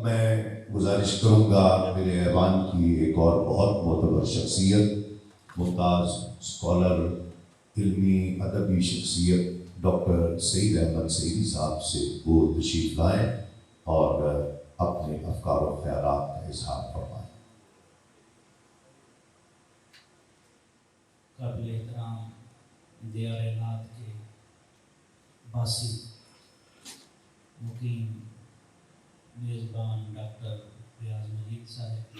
میں گزارش کروں گا میرے ایوان کی ایک اور بہت معتبر شخصیت، ممتاز اسکالر، علمی ادبی شخصیت ڈاکٹر سعید احمد سعیدی صاحب سے وہ تشریف لائیں اور اپنے افکار و خیالات کا اظہار فرمائیں۔ قابل احترام دیار نعت کے باسی مقیم میزبان ڈاکٹر ریاض مجید صاحب،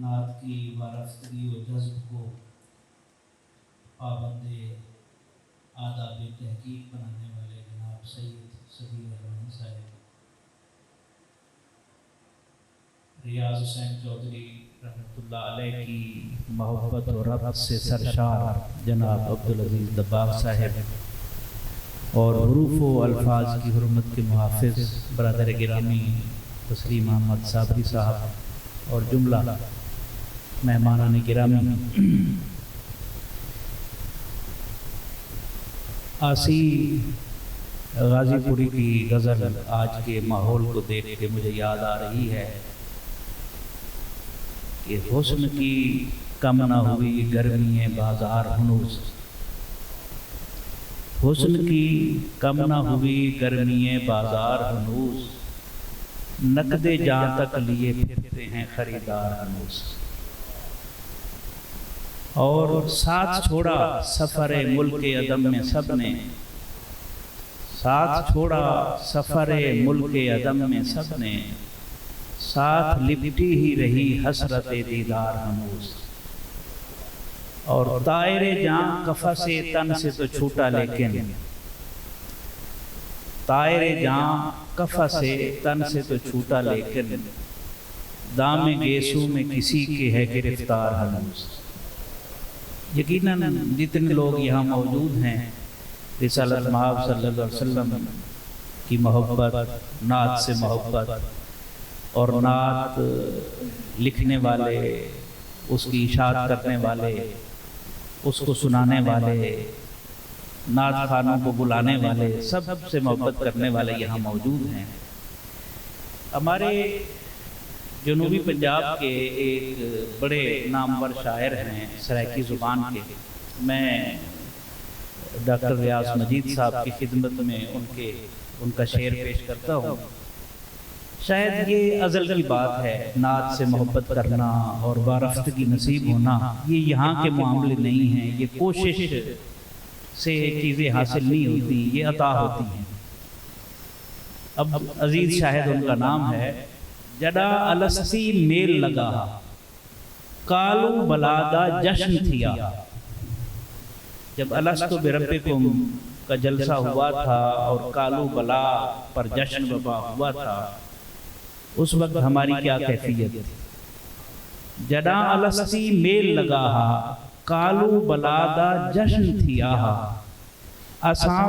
نعت کی وارفتگی و جذب کو پابند آداب تحقیق بنانے والے جناب سید صدیق الرحمن صاحب، ریاض حسین چودھری رحمۃ اللہ علیہ کی محبت و ربط سے سرشار جناب عبدالعزیز دباغ صاحب، اور حروف و الفاظ کی حرمت کے محافظ برادر گرامی تسلیم احمد صابری صاحب، اور جملہ مہمانان گرامی۔ آسی غازی پوری کی غزل آج کے ماحول کو دیکھ کے مجھے یاد آ رہی ہے کہ حسن کی کم نہ ہوئی گرمی بازار ہنوز، حسن کی کم نہ ہوئی گرمی بازار ہنوز، نقد جاں تک لیے پھرتے ہیں خریدار ہنوز، اور ساتھ چھوڑا سفر ملک عدم میں سب نے، ساتھ چھوڑا سفر ملک عدم میں سب نے، ساتھ لپٹی ہی رہی حسرت دیدار ہنوز، اور طائر جاں قفس تن سے تو چھوٹا لیکن، طائر جاں قفس تن سے تو چھوٹا لیکن، دام گیسو میں کسی کے ہے گرفتار ہنوز۔ یقیناً جتنے لوگ یہاں موجود ہیں رسالت مآب صلی اللہ علیہ وسلم کی محبت، نعت سے محبت، اور نعت لکھنے والے، اس کی اشاعت کرنے والے، اس کو سنانے والے، نعت خوانوں کو بلانے والے، سب سے محبت کرنے والے یہاں موجود ہیں۔ ہمارے جنوبی پنجاب کے ایک بڑے نامور شاعر ہیں سرائکی زبان کے، میں ڈاکٹر ریاض مجید صاحب کی خدمت میں ان کا شعر پیش کرتا ہوں۔ شاید یہ ازل کی بات ہے، نعت سے محبت کرنا اور وارفتگی نصیب ہونا، یہ یہاں کے معاملے نہیں ہیں، یہ کوشش سے چیزیں حاصل نہیں ہوتی، یہ عطا ہوتی ہیں۔ اب عزیز شاہد ان کا نام ہے، جڈا الستی میل لگا کالو بلادا جشن تھیا۔ جب الستو بربکم کا جلسہ ہوا تھا اور کالو بلا پر جشن وبا ہوا تھا، اس وقت ہماری کیا کیفیت تھی؟ جڈا الستی میل لگا کالو بلادا جشن تھیا، اساں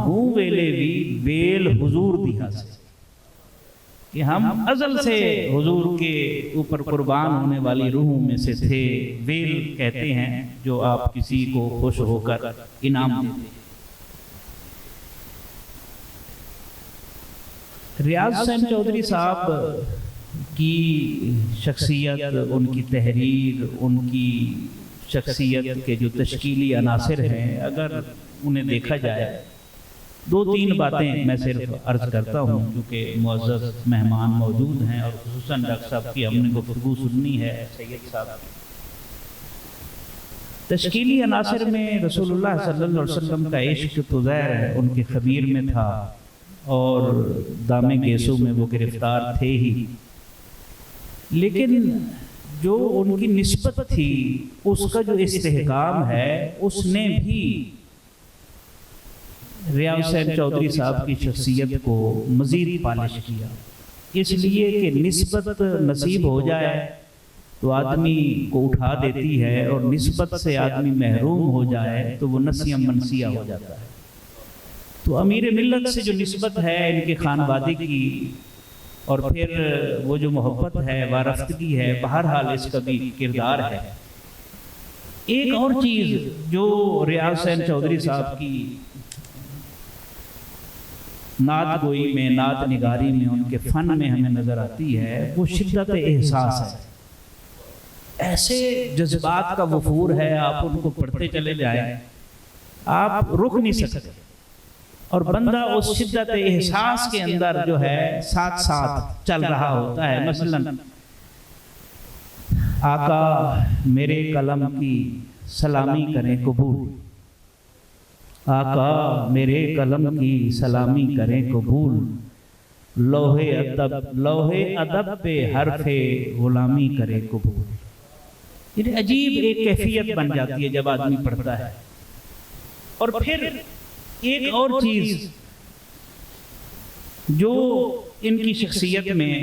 ہوں ویلے بھی بیل حضور دیا سے، کہ ہم ازل سے حضور کے اوپر قربان ہونے والی روحوں میں سے تھے۔ ویل کہتے ہیں جو آپ کسی کو خوش ہو کر انعام دیتے ہیں۔ ریاض حسین چودھری صاحب کی شخصیت، ان کی تحریر، ان کی شخصیت کے جو تشکیلی عناصر ہیں، اگر انہیں دیکھا جائے، دو تین باتیں میں صرف عرض کرتا ہوں کیونکہ معزز مہمان موجود ہیں، اور خصوصاً ڈاکٹر صاحب کی ہم نے گفتگو سننی ہے، سید صاحب کی۔ تشکیلی عناصر میں رسول اللہ صلی اللہ علیہ وسلم کا عشق تو ظاہر ہے ان کے خمیر میں تھا، اور دام گیسو میں وہ گرفتار تھے ہی، لیکن جو ان کی نسبت تھی، اس کا جو استحکام ہے، اس نے بھی ریاض حسین چودھری صاحب کی شخصیت کو مزید پالش کیا، اس لیے کہ نسبت نصیب ہو جائے تو آدمی کو اٹھا دیتی ہے، اور نسبت سے آدمی محروم ہو جائے تو وہ نسیم منسیہ ہو جاتا ہے۔ تو امیر ملت سے جو نسبت ہے ان کے خانوادے کی، اور پھر وہ جو محبت ہے، وارفتگی ہے، بہرحال اس کا بھی کردار ہے۔ ایک اور چیز جو ریاض حسین چودھری صاحب کی نعت گوئی میں، نعت نگاری میں، ان کے فن میں ہمیں نظر آتی ہے وہ شدت احساس ہے. ایسے جذبات کا وفور ہے، آپ ان کو پڑھتے چلے جائیں آپ رک نہیں سکتے، اور بندہ اس شدت احساس کے اندر جو ہے ساتھ ساتھ چل رہا ہوتا ہے. مثلا آقا میرے قلم کی سلامی کریں قبول، آقا میرے قلم کی سلامی کریں قبول، لوح ادب پہ حرف غلامی کرے قبول. یہ عجیب ایک کیفیت بن جاتی ہے جب آدمی پڑھتا ہے. اور پھر ایک اور چیز جو ان کی شخصیت میں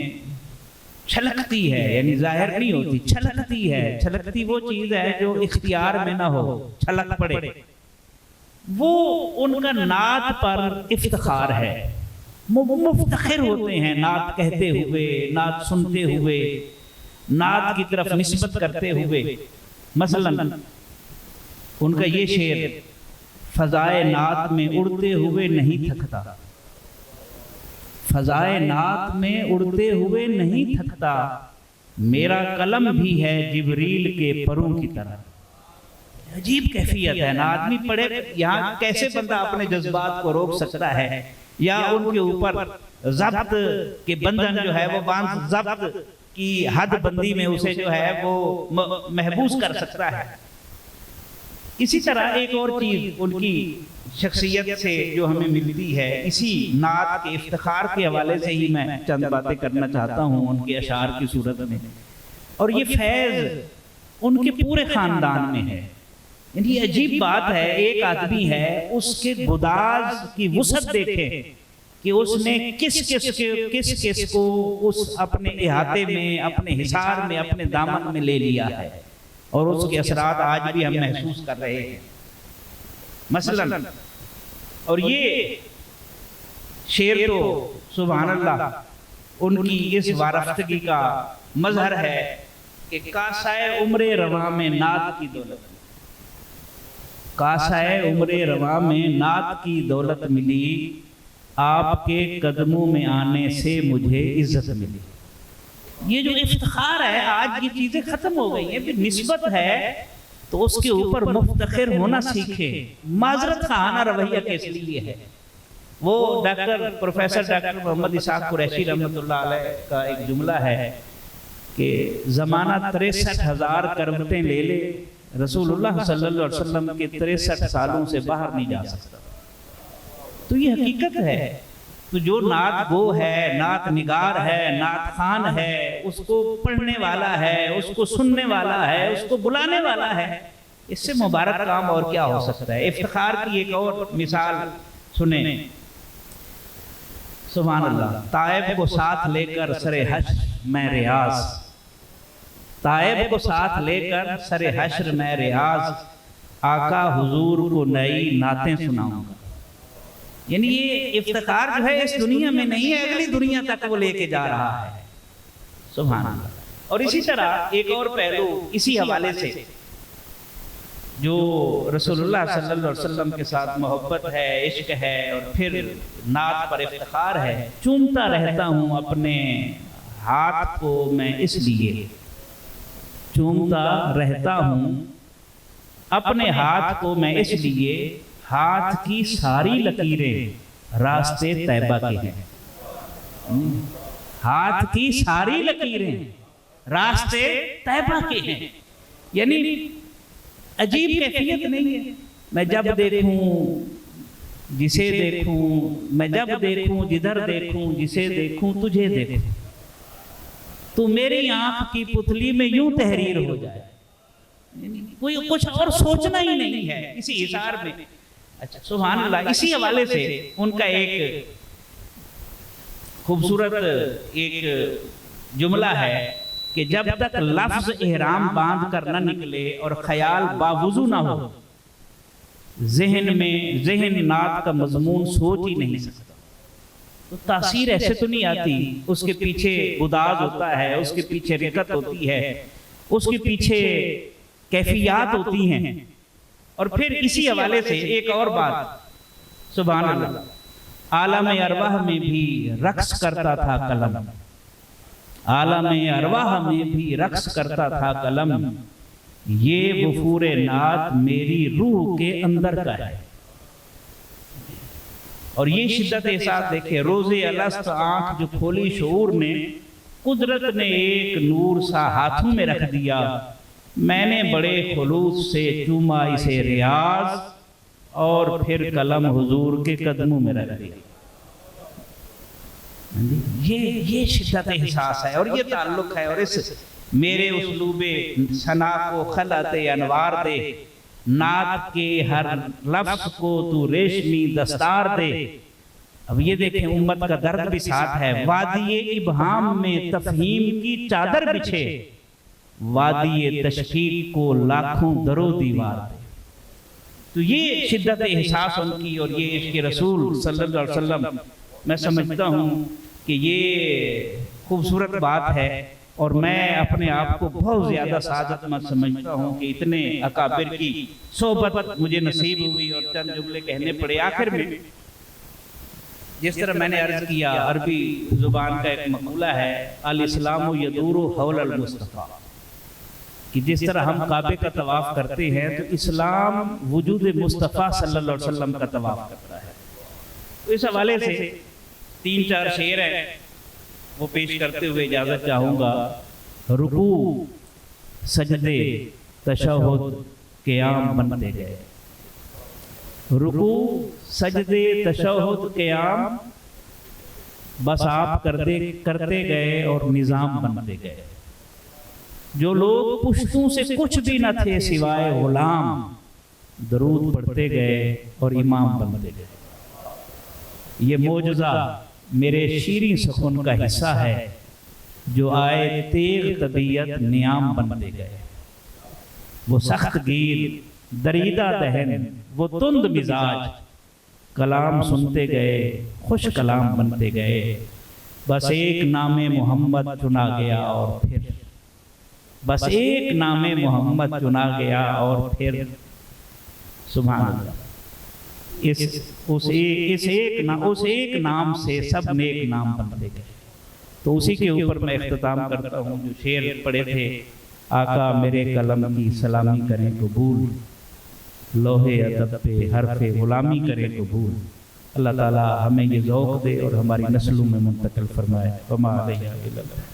چھلکتی ہے، یعنی ظاہر نہیں ہوتی، چھلکتی ہے. چھلکتی وہ چیز ہے جو اختیار میں نہ ہو، چھلک پڑے. وہ ان کا نعت پر افتخار ہے، مفتخر ہوتے ہیں نعت کہتے ہوئے، نعت سنتے ہوئے، نعت کی طرف نسبت کرتے ہوئے. مثلا ان کا یہ شعر، فضائے نعت میں اڑتے ہوئے نہیں تھکتا، فضائے نعت میں اڑتے ہوئے نہیں تھکتا، میرا قلم بھی ہے جبریل کے پروں کی طرح. عجیب کیفیت ہے نا. آدمی پڑھے یہاں کیسے بندہ اپنے جذبات کو روک سکتا ہے، یا ان کے اوپر ضبط کے بندھن جو ہے وہ باندھ، ضبط کی حد بندی میں اسے جو ہے وہ محبوس کر سکتا ہے. اسی طرح ایک اور چیز ان کی شخصیت سے جو ہمیں ملتی ہے، اسی نعت کے افتخار کے حوالے سے ہی میں چند باتیں کرنا چاہتا ہوں ان کے اشعار کی صورت میں. اور یہ فیض ان کے پورے خاندان میں ہے. یعنی یہ عجیب بات ہے، ایک آدمی ہے اس کے گداز کی وسعت دیکھیں کہ اس نے کس کو اس اپنے احاطے میں، اپنے حصار میں، اپنے دامن میں لے لیا ہے، اور اس کے اثرات آج بھی ہم محسوس کر رہے ہیں. مثلا اور یہ شعر تو سبحان اللہ ان کی اس وارفتگی کا مظہر ہے کہ کاسائے عمر رواں میں نعت کی دولت، کاسائے عمر رواں میں نعت کی دولت ملی، آپ کے قدموں میں آنے سے مجھے عزت ملی. یہ جو افتخار ہے آج یہ چیزیں ختم ہو گئی ہیں. پھر نسبت ہے تو اس کے اوپر مفتخر ہونا سیکھے. معذرت خواہانہ رویہ کس لیے ہے؟ وہ پروفیسر ڈاکٹر محمد اسحاق قریشی رحمۃ اللہ علیہ کا ایک جملہ ہے کہ زمانہ 63,000 کروٹیں لے لے، رسول اللہ صلی اللہ علیہ وسلم کے 63 سالوں سے باہر نہیں جا سکتا. تو یہ حقیقت ہے. تو جو نعت گو ہے، نعت نگار ہے، نعت خوان ہے، اس کو پڑھنے والا ہے، اس کو سننے والا ہے، اس کو بلانے والا ہے، اس سے مبارک کام اور کیا ہو سکتا ہے؟ افتخار کی ایک اور مثال سنیں. سبحان اللہ. طائب کو ساتھ لے کر سر حشر میں ریاض، طائب کو ساتھ لے کر سر حشر میں ریاض، آقا حضور کو نئی نعتیں سناؤں گا. یعنی یہ افتخار جو ہے اس دنیا میں نہیں ہے، اگلی دنیا تک وہ لے کے جا رہا ہے. سبحان اللہ. اور اسی طرح ایک اور پہلو اسی حوالے سے جو رسول اللہ صلی اللہ علیہ وسلم کے ساتھ محبت ہے، عشق ہے، اور پھر نعت پر افتخار ہے. چومتا رہتا ہوں اپنے ہاتھ کو میں اس لیے، چومتا رہتا ہوں اپنے ہاتھ کو میں اس لیے، ہاتھ کی ساری لکیریں راستے طیبہ کے ہیں. ہاتھ کی ساری لکیریں راستے طیبہ کے ہیں. یعنی عجیب کیفیت نہیں ہے. میں جب دیکھوں جسے دیکھوں، میں جب دیکھوں جدھر دیکھوں جسے دیکھوں تجھے دیکھوں، تو میری آنکھ کی پتلی میں یوں تحریر ہو جائے. کوئی کچھ اور سوچنا ہی نہیں ہے اسی اظہار میں. اچھا سبحان اللہ. اسی حوالے سے ان کا ایک خوبصورت ایک جملہ ہے کہ جب تک لفظ احرام باندھ کر نہ نکلے اور خیال باوضو نہ ہو، ذہن نعت کا مضمون سوچ ہی نہیں سکتا. تو تاثیر ایسے تو نہیں آتی، اس کے پیچھے گداز ہوتا ہے، اس کے پیچھے رقت ہوتی ہے، اس کے پیچھے کیفیات ہوتی ہیں. اور پھر اسی حوالے سے ایک اور بات سبحان اللہ عالم ارواح میں بھی رقص کرتا تھا قلم، عالم ارواح میں بھی رقص کرتا تھا قلم، یہ وفور نعت میری روح کے اندر کا ہے۔ اور یہ شدت احساس دیکھے، روز الست آنکھ جو کھولی شعور نے، قدرت نے ایک نور سا ہاتھوں میں رکھ دیا، میں نے بڑے خلوص سے چوما اسے ریاض، اور پھر قلم حضور کے قدموں میں رکھ دیا۔ یہ شدت احساس ہے اور یہ تعلق ہے، اور اس میرے اسلوب ثنا کو خلعت انوار دے، نعت کے ہر لفظ کو تو ریشمی دستار دے۔ اب یہ دیکھیں امت کا درد بھی ساتھ ہے، وادی ابہام میں تفہیم کی چادر بچھے، وادی تشکیق کو لاکھوں درو دیوار دے۔ تو یہ شدت احساس ان کی اور یہ عشق رسول صلی اللہ علیہ وسلم، میں سمجھتا ہوں کہ یہ خوبصورت بات ہے، اور میں اپنے آپ کو بہت زیادہ سعادت مند سمجھتا ہوں کہ اتنے اکابر کی صحبت مجھے نصیب ہوئی اور چند جملے کہنے پڑے آخر میں۔ جس طرح میں نے عرض کیا، عربی زبان کا ایک مقولہ ہے، الاسلام یدور حول المصطفیٰ، کہ جس طرح ہم کعبے کا طواف کرتے ہیں تو اسلام وجود مصطفیٰ صلی اللہ علیہ وسلم کا طواف کرتا ہے۔ تو اس حوالے سے 3-4 شعر ہیں، وہ پیش کرتے ہوئے اجازت چاہوں گا۔ رکوع سجدے تشہد قیام بنتے گئے، رکوع سجدے تشہد قیام، بس آپ کرتے گئے اور نظام بنتے گئے۔ جو لوگ پشتوں سے کچھ بھی نہ تھے سوائے غلام، درود پڑھتے گئے اور امام بنتے گئے۔ یہ معجزہ میرے شیریں سخن کا حصہ ہے، جو آئے تیغ طبیعت نیام بنتے گئے۔ وہ سخت گیر دریدہ دہن، وہ تند مزاج، کلام سنتے گئے خوش کلام بنتے گئے۔ بس ایک نام محمد چنا گیا اور پھر، بس ایک نام محمد چنا گیا اور پھر، سبحان اللہ، اس ایک نام سے سب نیک نام بنتے گئے۔ تو اسی کے اوپر میں اختتام کرتا ہوں۔ جو شعر پڑھے تھے، آقا میرے قلم کی سلامی کریں قبول، لوحے ادب پہ حرف غلامی کریں قبول۔ اللہ تعالی ہمیں یہ ذوق دے اور ہماری نسلوں میں منتقل فرمائے۔ وما علیہ الا البلاغ۔